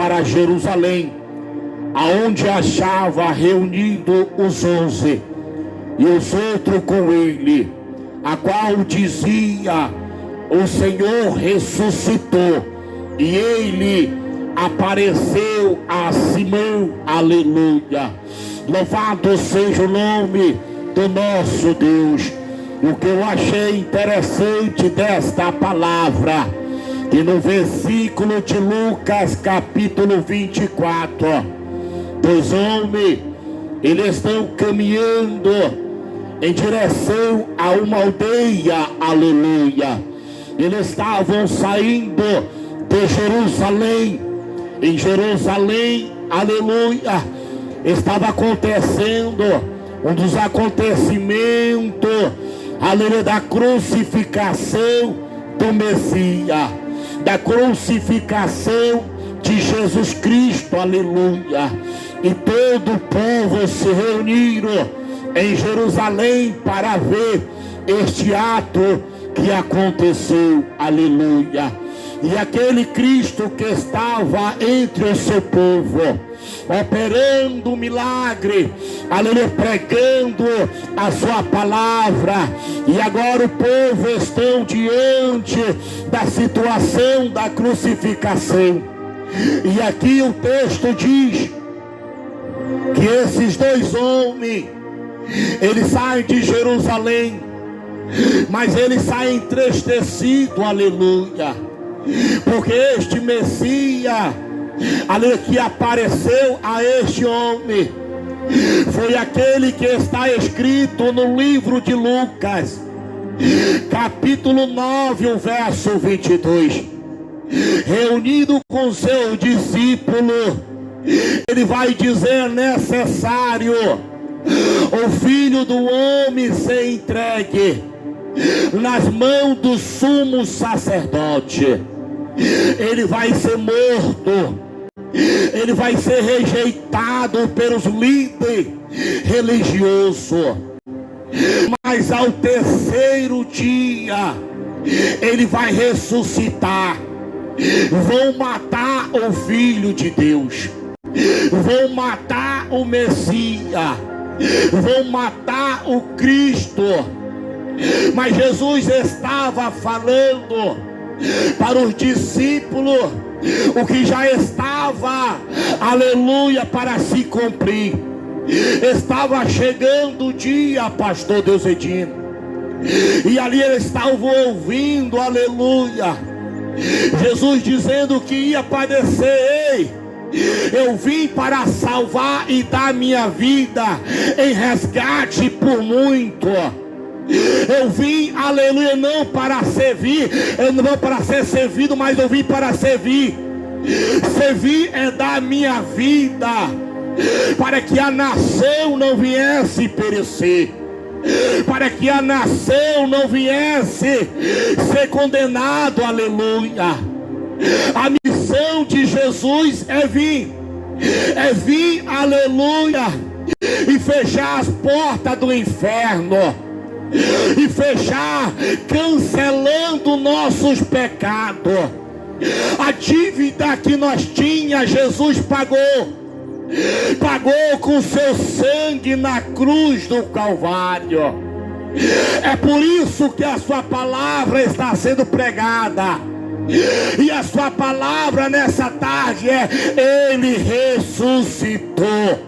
para Jerusalém, aonde achava reunido os 11, e os outros com ele, a qual dizia: o Senhor ressuscitou, e ele apareceu a Simão. Aleluia. Louvado seja o nome do nosso Deus. O que eu achei interessante desta palavra, que no versículo de Lucas capítulo 24, os homens, eles estão caminhando em direção a uma aldeia. Aleluia. Eles estavam saindo de Jerusalém. Em Jerusalém, aleluia, estava acontecendo um dos acontecimentos, aleluia, da crucificação do Messias, da crucificação de Jesus Cristo. Aleluia. E todo o povo se reuniram em Jerusalém para ver este ato que aconteceu. Aleluia. E aquele Cristo que estava entre o seu povo, operando um milagre, aleluia, pregando a sua palavra, e agora o povo estão diante da situação da crucificação. E aqui o texto diz que esses dois homens, eles saem de Jerusalém, mas eles saem entristecidos. Aleluia. Porque este Messias, aleluia, que apareceu a este homem, foi aquele que está escrito no livro de Lucas, capítulo 9, o verso 22. Reunido com seu discípulo, ele vai dizer: necessário o Filho do Homem ser entregue nas mãos do sumo sacerdote. Ele vai ser morto, ele vai ser rejeitado pelos líderes religiosos, mas ao terceiro dia ele vai ressuscitar. Vão matar o Filho de Deus, vão matar o Messias, vão matar o Cristo. Mas Jesus estava falando para os discípulos o que já estava, aleluia, para se cumprir. Estava chegando o dia, pastor Deusdedino, e ali eles estavam ouvindo, aleluia, Jesus dizendo que ia padecer. Ei, eu vim para salvar e dar minha vida em resgate por muito. Eu vim, aleluia, não para servir, não para ser servido, mas eu vim para servir. Servir é dar minha vida, para que a nação não viesse perecer, para que a nação não viesse ser condenado. Aleluia. A missão de Jesus é vir, aleluia, e fechar as portas do inferno, e fechar, cancelando nossos pecados. A dívida que nós tinha, Jesus pagou com seu sangue na cruz do Calvário. É por isso que a sua palavra está sendo pregada, e a sua palavra nessa tarde é: ele ressuscitou.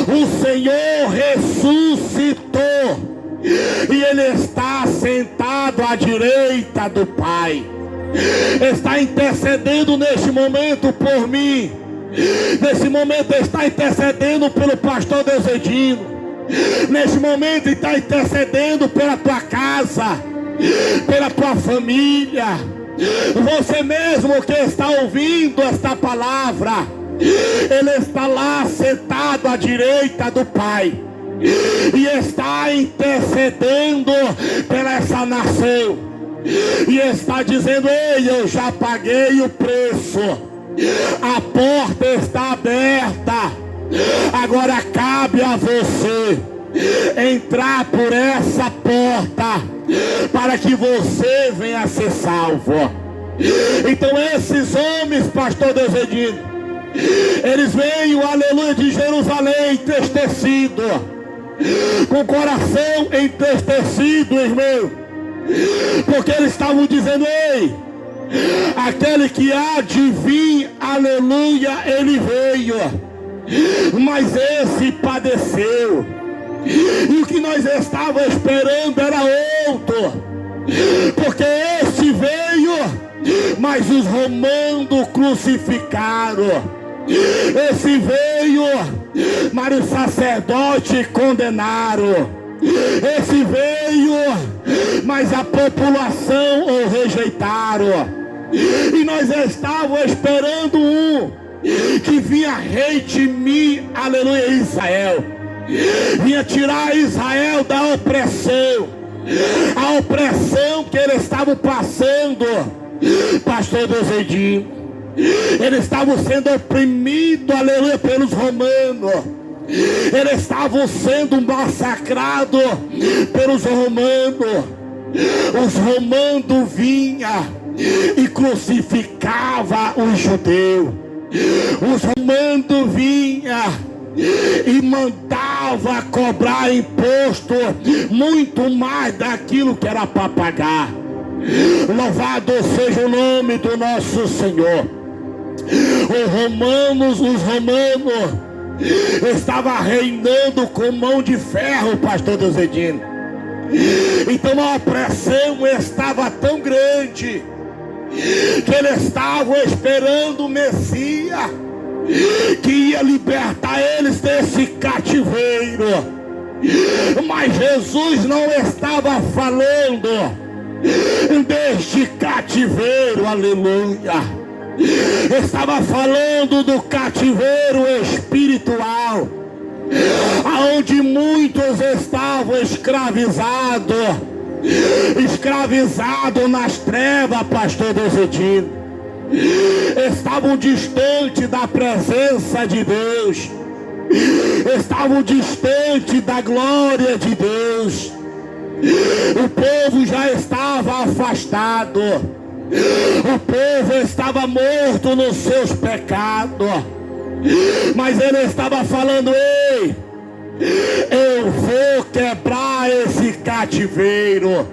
O Senhor ressuscitou, e ele está sentado à direita do Pai. Está intercedendo neste momento por mim. Nesse momento está intercedendo pelo pastor Deusdedino. Neste momento está intercedendo pela tua casa, pela tua família. Você mesmo que está ouvindo esta palavra, ele está lá sentado à direita do Pai, e está intercedendo pela essa nação, e está dizendo: ei, eu já paguei o preço, a porta está aberta, agora cabe a você entrar por essa porta, para que você venha a ser salvo. Então esses homens, pastor Desedino, eles veio, aleluia, de Jerusalém entristecido, com o coração entristecido, irmão, porque eles estavam dizendo: ei, aquele que há de vir, aleluia, ele veio, mas esse padeceu, e o que nós estávamos esperando era outro, porque este veio, mas os romanos crucificaram. Esse veio, mas os sacerdotes condenaram. Esse veio, mas a população o rejeitaram. E nós estávamos esperando um que vinha redimir, aleluia, Israel, vinha tirar Israel da opressão, a opressão que eles estavam passando, pastor Desedinho. Eles estavam sendo oprimidos, aleluia, pelos romanos. Eles estavam sendo massacrados pelos romanos. Os romanos vinham e crucificavam os judeus. Os romanos vinham e mandavam cobrar imposto muito mais daquilo que era para pagar. Louvado seja o nome do nosso Senhor. Os romanos estavam reinando com mão de ferro, pastor Desedino. Então a opressão estava tão grande que eles estavam esperando o Messias que ia libertar eles desse cativeiro. Mas Jesus não estava falando deste cativeiro, aleluia. Estava falando do cativeiro espiritual, aonde muitos estavam escravizados nas trevas, pastor Desedino. Estavam distantes da presença de Deus, estavam distantes da glória de Deus. O povo já estava afastado, o povo estava morto nos seus pecados, mas ele estava falando: ei, eu vou quebrar esse cativeiro,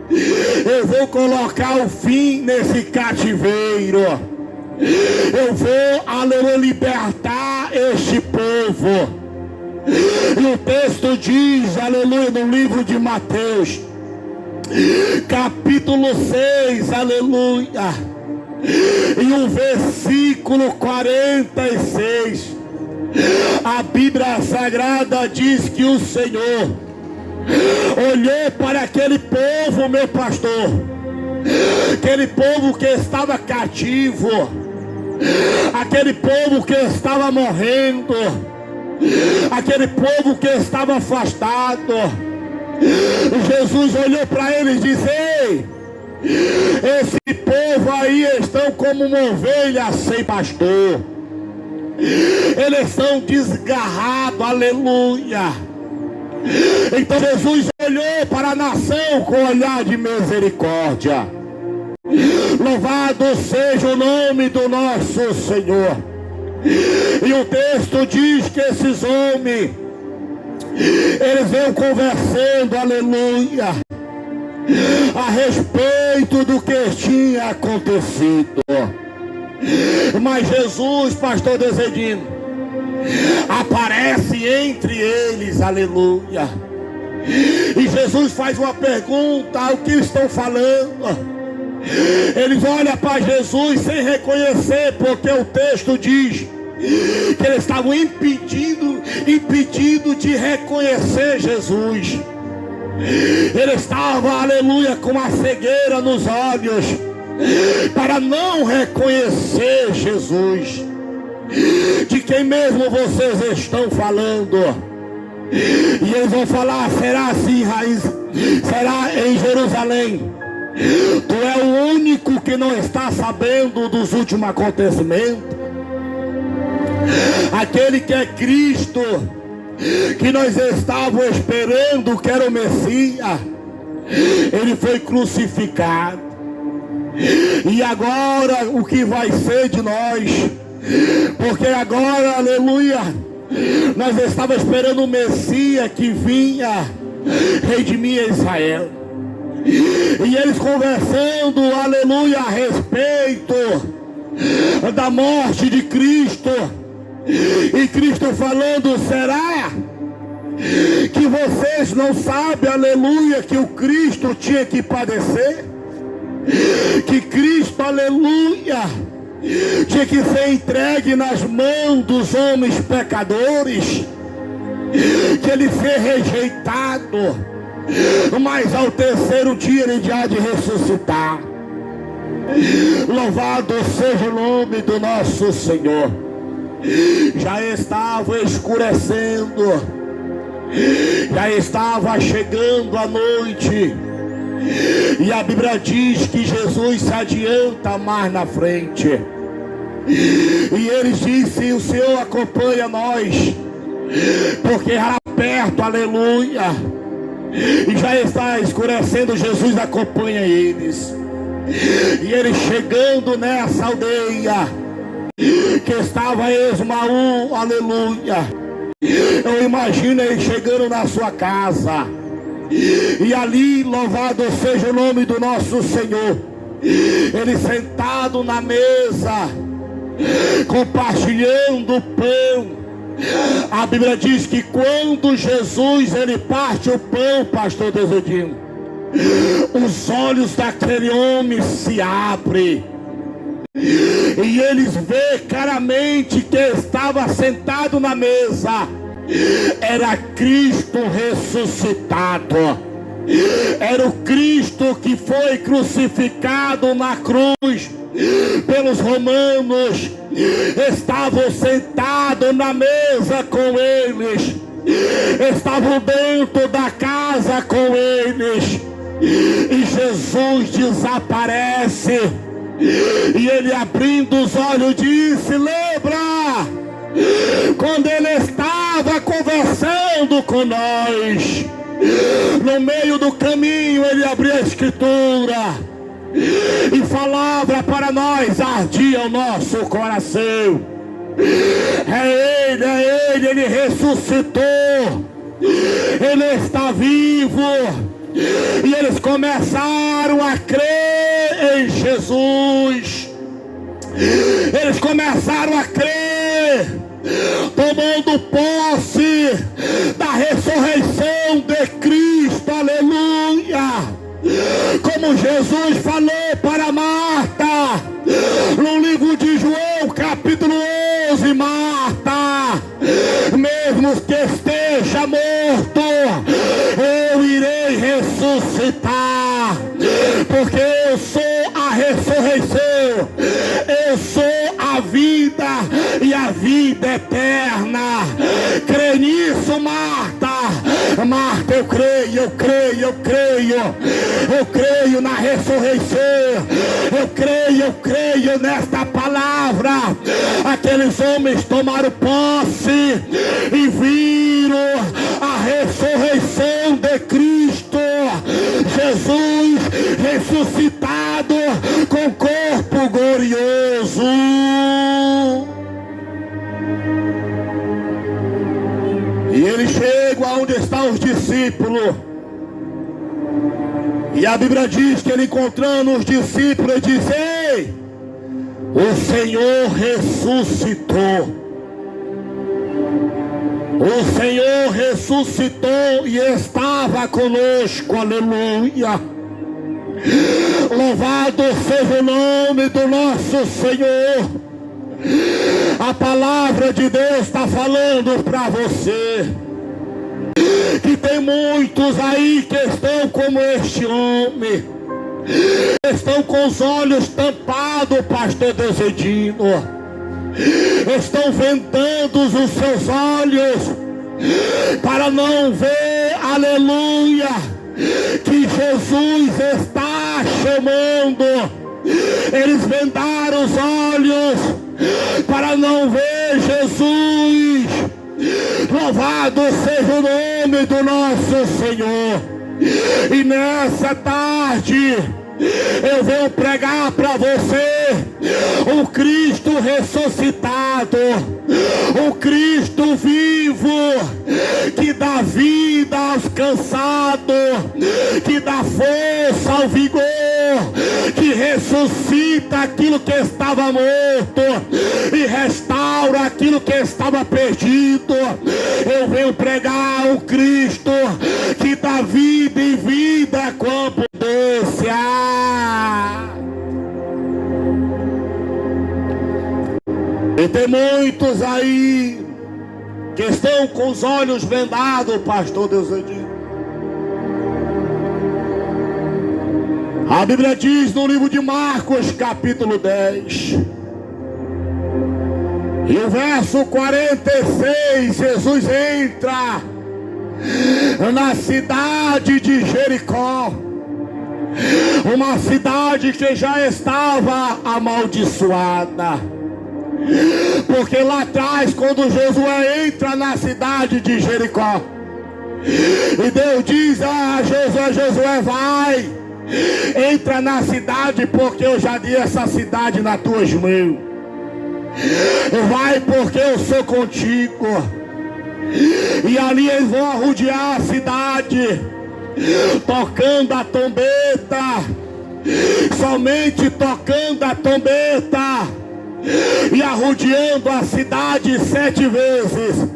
eu vou colocar o fim nesse cativeiro, eu vou, aleluia, libertar este povo. E o texto diz, aleluia, no livro de Mateus, capítulo 6, aleluia, e o versículo 46, a Bíblia Sagrada diz que o Senhor olhou para aquele povo, meu pastor, aquele povo que estava cativo, aquele povo que estava morrendo, aquele povo que estava afastado. Jesus olhou para eles e disse: ei, esse povo aí estão como uma ovelha sem pastor, eles estão desgarrados, aleluia. Então Jesus olhou para a nação com olhar de misericórdia. Louvado seja o nome do nosso Senhor. E o texto diz que esses homens, eles vêm conversando, aleluia, a respeito do que tinha acontecido. Mas Jesus, pastor Desedino, aparece entre eles, aleluia. E Jesus faz uma pergunta: o que estão falando? Eles olham para Jesus sem reconhecer, porque o texto diz que eles estavam impedidos de reconhecer Jesus. Eles estavam, aleluia, com uma cegueira nos olhos para não reconhecer Jesus. De quem mesmo vocês estão falando? E eles vão falar: será assim, Raiz? Será em Jerusalém? Tu é o único que não está sabendo dos últimos acontecimentos? Aquele que é Cristo, que nós estávamos esperando, que era o Messias, ele foi crucificado. E agora o que vai ser de nós? Porque agora, aleluia, nós estávamos esperando o Messias que vinha redimir Israel. E eles conversando, aleluia, a respeito da morte de Cristo. E Cristo falando: será que vocês não sabem, aleluia, que o Cristo tinha que padecer? Que Cristo, aleluia, tinha que ser entregue nas mãos dos homens pecadores, que ele ser rejeitado, mas ao terceiro dia ele há de ressuscitar. Louvado seja o nome do nosso Senhor. Já estava escurecendo, já estava chegando a noite, e a Bíblia diz que Jesus se adianta mais na frente, e eles dizem: o Senhor acompanha nós, porque era perto, aleluia, e já está escurecendo. Jesus acompanha eles, e eles chegando nessa aldeia que estava em Esmaú, aleluia. Eu imagino ele chegando na sua casa, e ali, louvado seja o nome do nosso Senhor, ele sentado na mesa, compartilhando o pão. A Bíblia diz que quando Jesus ele parte o pão, pastor Desodinho, os olhos daquele homem se abrem, e eles vê claramente que estava sentado na mesa era Cristo ressuscitado. Era o Cristo que foi crucificado na cruz pelos romanos. Estavam sentados na mesa com eles, estavam dentro da casa com eles, e Jesus desaparece. E ele, abrindo os olhos, disse: lembra quando ele estava conversando com nós? No meio do caminho ele abria a Escritura e falava para nós, ardia o nosso coração. É ele ressuscitou, ele está vivo. E eles começaram a crer em Jesus. Eles começaram a crer, tomando posse da ressurreição de Cristo, aleluia. Como Jesus falou para Marta, no livro de João, capítulo 11, Marta, mesmo que esteja morto, eu irei ressuscitar, porque eu sou a ressurreição, eu sou a vida e a vida eterna. Crê nisso, Marta. Marta, eu creio, eu creio, eu creio. Eu creio na ressurreição. Eu creio nesta palavra. Aqueles homens tomaram posse e viram a ressurreição de Cristo. Jesus ressuscitado com corpo glorioso. E ele chega aonde estão os discípulos. E a Bíblia diz que ele, encontrando os discípulos, diz: ei, o Senhor ressuscitou. O Senhor ressuscitou e estava conosco, aleluia. Louvado seja o nome do nosso Senhor. A palavra de Deus está falando para você que tem muitos aí que estão como este homem, estão com os olhos tampados, pastor Desedino, estão vendando os seus olhos para não ver, aleluia, que Jesus está chamando. Eles vendaram os olhos para não ver Jesus. Louvado seja o nome do nosso Senhor. E nessa tarde Eu venho pregar para você o Cristo ressuscitado, o Cristo vivo, que dá vida aos cansados, que dá força ao vigor, que ressuscita aquilo que estava morto e restaura aquilo que estava perdido. Eu venho pregar o Cristo que dá vida e vida com abundância. E tem muitos aí que estão com os olhos vendados, pastor Deusandino. A Bíblia diz no livro de Marcos, capítulo 10, e o verso 46, Jesus entra na cidade de Jericó, uma cidade que já estava amaldiçoada, porque lá atrás, quando Josué entra na cidade de Jericó, e Deus diz a Josué, vai, entra na cidade, porque eu já dei essa cidade nas tuas mãos. Vai, porque eu sou contigo. E ali eles vão arrodear a cidade, tocando a trombeta, somente tocando a trombeta, e arrodeando a cidade 7 vezes.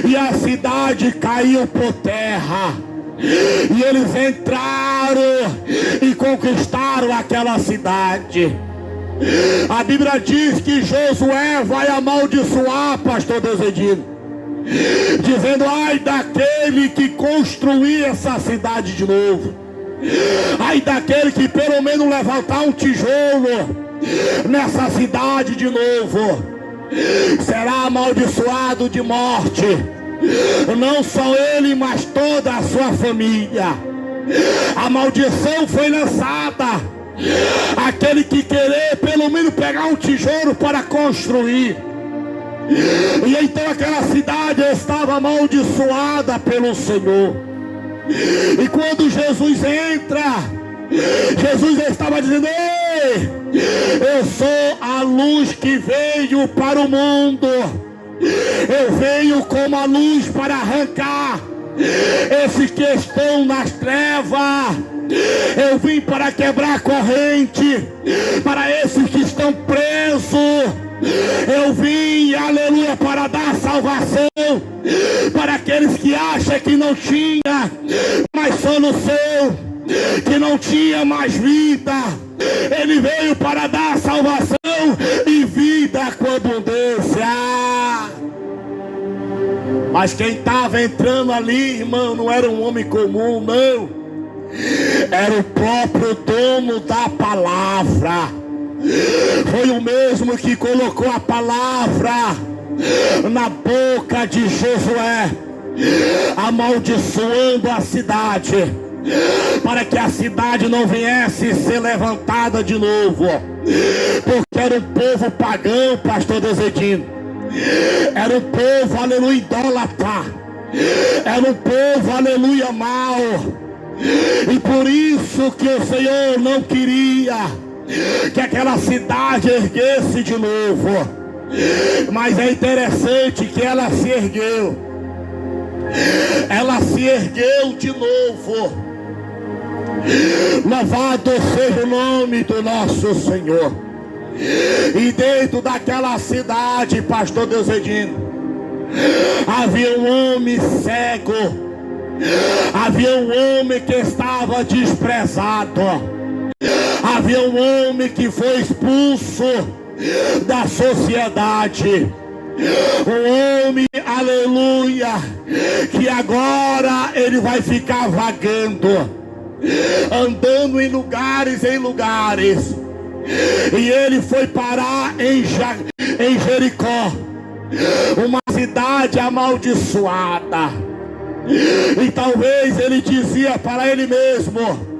E a cidade caiu por terra. E eles entraram e conquistaram aquela cidade. A Bíblia diz que Josué vai amaldiçoar, pastor Deusandino, dizendo: ai daquele que construir essa cidade de novo, ai daquele que pelo menos levantar um tijolo nessa cidade de novo, será amaldiçoado de morte. Não só ele, mas toda a sua família. A maldição foi lançada. Aquele que querer pelo menos pegar um tijolo para construir. E então aquela cidade estava amaldiçoada pelo Senhor. E quando Jesus entra, Jesus estava dizendo: ei, eu sou a luz que veio para o mundo. Eu venho como a luz para arrancar esses que estão nas trevas. Eu vim para quebrar a corrente para esses que estão presos. Eu vim, aleluia, para dar salvação para aqueles que acham que não tinha mais solução, que não tinha mais vida. Ele veio para dar salvação e vida com abundância. Mas quem estava entrando ali, irmão, não era um homem comum, não. Era o próprio dono da palavra. Foi o mesmo que colocou a palavra na boca de Josué, amaldiçoando a cidade, para que a cidade não viesse ser levantada de novo. Porque era um povo pagão, pastor Deusandino. Era um povo, aleluia, idólatra. Era um povo, aleluia, mau. E por isso que o Senhor não queria que aquela cidade erguesse de novo. Mas é interessante que ela se ergueu. Ela se ergueu de novo. Louvado seja o nome do nosso Senhor. E dentro daquela cidade, pastor Deusandino, havia um homem cego. Havia um homem que estava desprezado. Havia um homem que foi expulso da sociedade. Um homem, aleluia, que agora ele vai ficar vagando, andando em lugares, e ele foi parar em Jericó, uma cidade amaldiçoada. E talvez ele dizia para ele mesmo: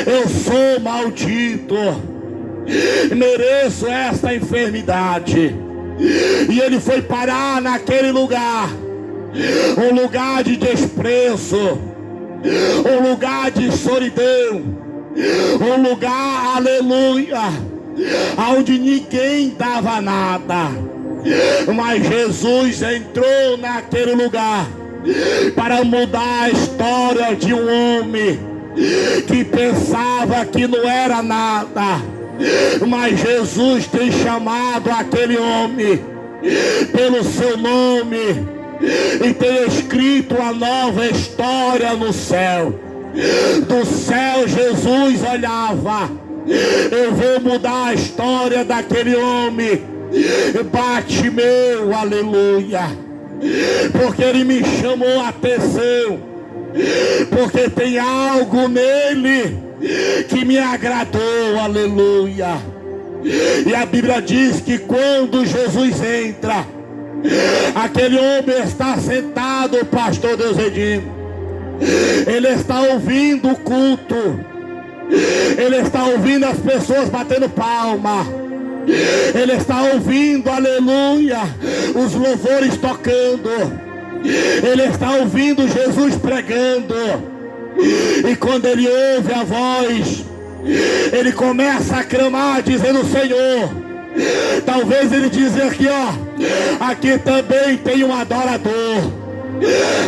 eu sou maldito, mereço esta enfermidade. E ele foi parar naquele lugar, um lugar de desprezo, um lugar de solidão, um lugar, aleluia, onde ninguém dava nada, mas Jesus entrou naquele lugar para mudar a história de um homem que pensava que não era nada, mas Jesus tem chamado aquele homem pelo seu nome e tem escrito a nova história no céu. Do céu Jesus olhava: eu vou mudar a história daquele homem. Bate meu, aleluia, porque ele me chamou a atenção, porque tem algo nele que me agradou, aleluia. E a Bíblia diz que quando Jesus entra, aquele homem está sentado, pastor Deusdedinho, ele está ouvindo o culto, ele está ouvindo as pessoas batendo palma, ele está ouvindo, aleluia, os louvores tocando, ele está ouvindo Jesus pregando. E quando ele ouve a voz, ele começa a clamar dizendo: Senhor. Talvez ele dizer aqui, ó, aqui também tem um adorador,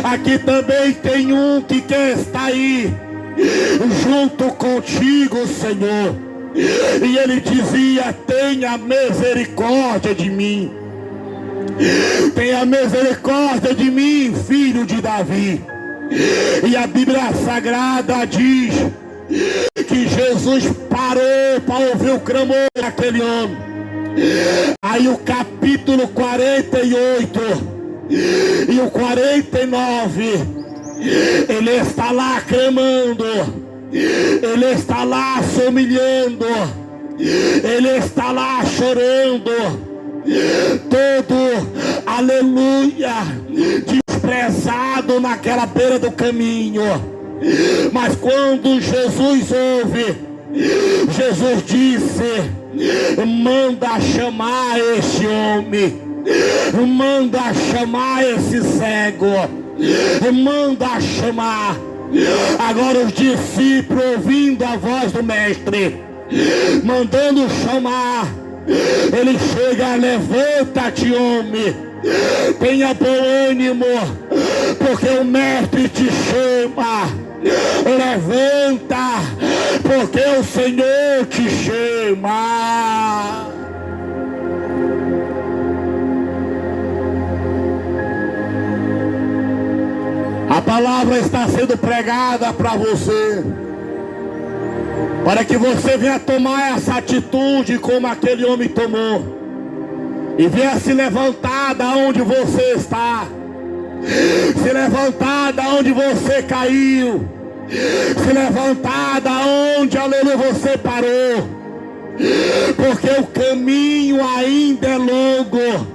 aqui também tem um que quer estar aí junto contigo, Senhor. E ele dizia: tenha misericórdia de mim, tenha misericórdia de mim, filho de Davi. E a Bíblia Sagrada diz que Jesus parou para ouvir o clamor daquele homem. Aí o capítulo 48 e o 49, ele está lá clamando, ele está lá se humilhando, ele está lá chorando, todo, aleluia, desprezado naquela beira do caminho. Mas quando Jesus ouve, Jesus disse: manda chamar este homem, manda chamar esse cego, manda chamar. Agora os discípulos, ouvindo a voz do mestre, mandando chamar, ele chega: levanta-te, homem, tenha bom ânimo, porque o mestre te chama. Levanta, porque o Senhor te chama. A palavra está sendo pregada para você, para que você venha tomar essa atitude como aquele homem tomou, e venha se levantar da onde você está, se levantar da onde você caiu, se levantar da onde, aleluia, você parou, porque o caminho ainda é longo,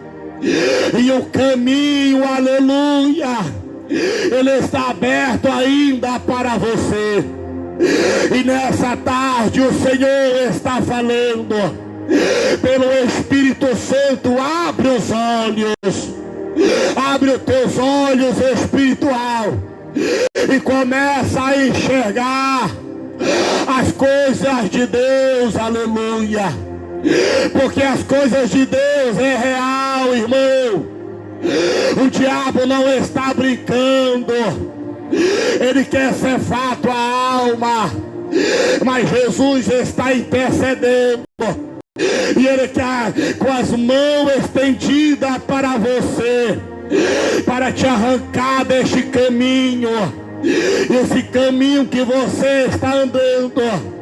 e o caminho, aleluia, ele está aberto ainda para você. E nessa tarde o Senhor está falando pelo Espírito Santo: abre os olhos, abre os teus olhos espiritual e começa a enxergar as coisas de Deus, aleluia, porque as coisas de Deus é real, irmão. O diabo não está brincando, ele quer ser fato a alma, mas Jesus está intercedendo, e ele quer com as mãos estendidas para você, para te arrancar deste caminho, esse caminho que você está andando.